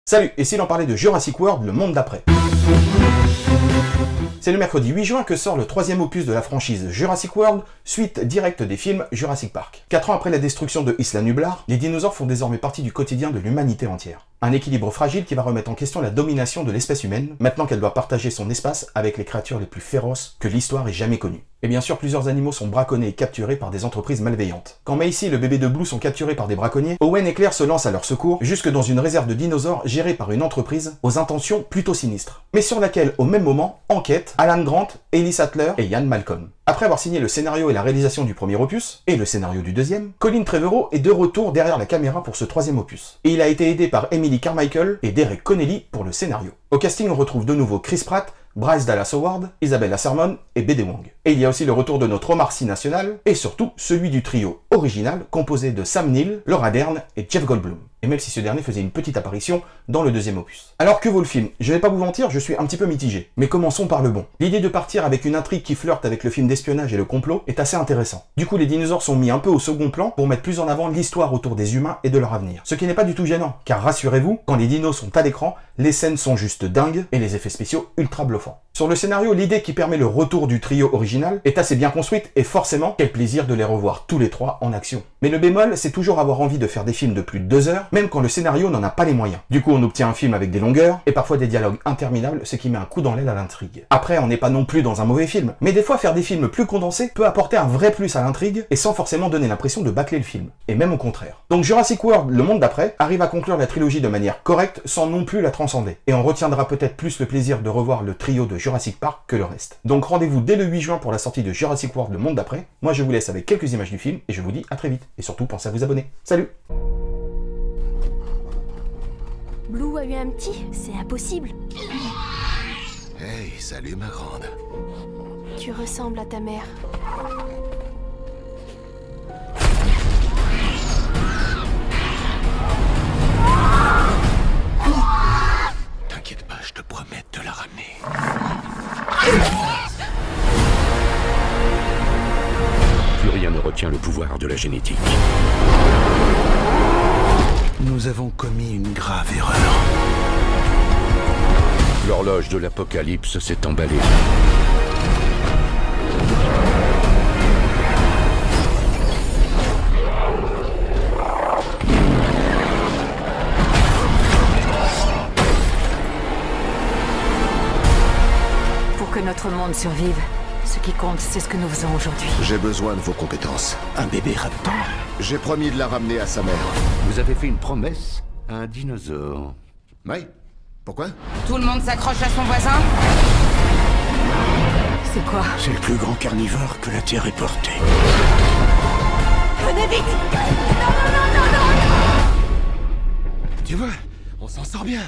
Salut, et si l'on parlait de Jurassic World, le monde d'après? C'est le mercredi 8 juin que sort le troisième opus de la franchise Jurassic World, suite directe des films Jurassic Park. 4 ans après la destruction de Isla Nublar, les dinosaures font désormais partie du quotidien de l'humanité entière. Un équilibre fragile qui va remettre en question la domination de l'espèce humaine, maintenant qu'elle doit partager son espace avec les créatures les plus féroces que l'histoire ait jamais connues. Et bien sûr, plusieurs animaux sont braconnés et capturés par des entreprises malveillantes. Quand Macy et le bébé de Blue sont capturés par des braconniers, Owen et Claire se lancent à leur secours, jusque dans une réserve de dinosaures gérée par une entreprise aux intentions plutôt sinistres, mais sur laquelle, au même moment, enquêtent Alan Grant, Ellie Sattler et Ian Malcolm. Après avoir signé le scénario et la réalisation du premier opus, et le scénario du deuxième, Colin Trevorrow est de retour derrière la caméra pour ce troisième opus. Et il a été aidé par Emily Carmichael et Derek Connelly pour le scénario. Au casting, on retrouve de nouveau Chris Pratt, Bryce Dallas Howard, Isabella Sermon et B.D. Wong. Et il y a aussi le retour de notre Omar Sy national, et surtout celui du trio original composé de Sam Neill, Laura Dern et Jeff Goldblum. Et même si ce dernier faisait une petite apparition dans le deuxième opus. Alors que vaut le film? Je vais pas vous mentir, je suis un petit peu mitigé. Mais commençons par le bon. L'idée de partir avec une intrigue qui flirte avec le film d'espionnage et le complot est assez intéressant. Du coup, les dinosaures sont mis un peu au second plan pour mettre plus en avant l'histoire autour des humains et de leur avenir. Ce qui n'est pas du tout gênant, car rassurez-vous, quand les dinos sont à l'écran, les scènes sont juste dingues et les effets spéciaux ultra bluffants. Sur le scénario, l'idée qui permet le retour du trio original est assez bien construite et forcément, quel plaisir de les revoir tous les trois en action. Mais le bémol, c'est toujours avoir envie de faire des films de plus de 2 heures, même quand le scénario n'en a pas les moyens. Du coup, on obtient un film avec des longueurs et parfois des dialogues interminables, ce qui met un coup dans l'aile à l'intrigue. Après, on n'est pas non plus dans un mauvais film, mais des fois faire des films plus condensés peut apporter un vrai plus à l'intrigue et sans forcément donner l'impression de bâcler le film. Et même au contraire. Donc Jurassic World, le monde d'après, arrive à conclure la trilogie de manière correcte sans non plus la transcender. Et on retiendra peut-être plus le plaisir de revoir le trio de Jurassic Park que le reste. Donc rendez-vous dès le 8 juin pour la sortie de Jurassic World, le monde d'après. Moi je vous laisse avec quelques images du film et je vous dis à très vite. Et surtout pensez à vous abonner. Salut! Blue a eu un petit? C'est impossible. Hey, salut ma grande. Tu ressembles à ta mère. T'inquiète pas, je te promets de te la ramener. Plus rien ne retient le pouvoir de la génétique. Nous avons commis une grave erreur. L'horloge de l'apocalypse s'est emballée. Pour que notre monde survive, ce qui compte, c'est ce que nous faisons aujourd'hui. J'ai besoin de vos compétences. Un bébé raptor? J'ai promis de la ramener à sa mère. Vous avez fait une promesse à un dinosaure. Oui. Pourquoi? Tout le monde s'accroche à son voisin? C'est quoi? C'est le plus grand carnivore que la Terre ait porté. Venez vite! Tu vois, on s'en sort bien.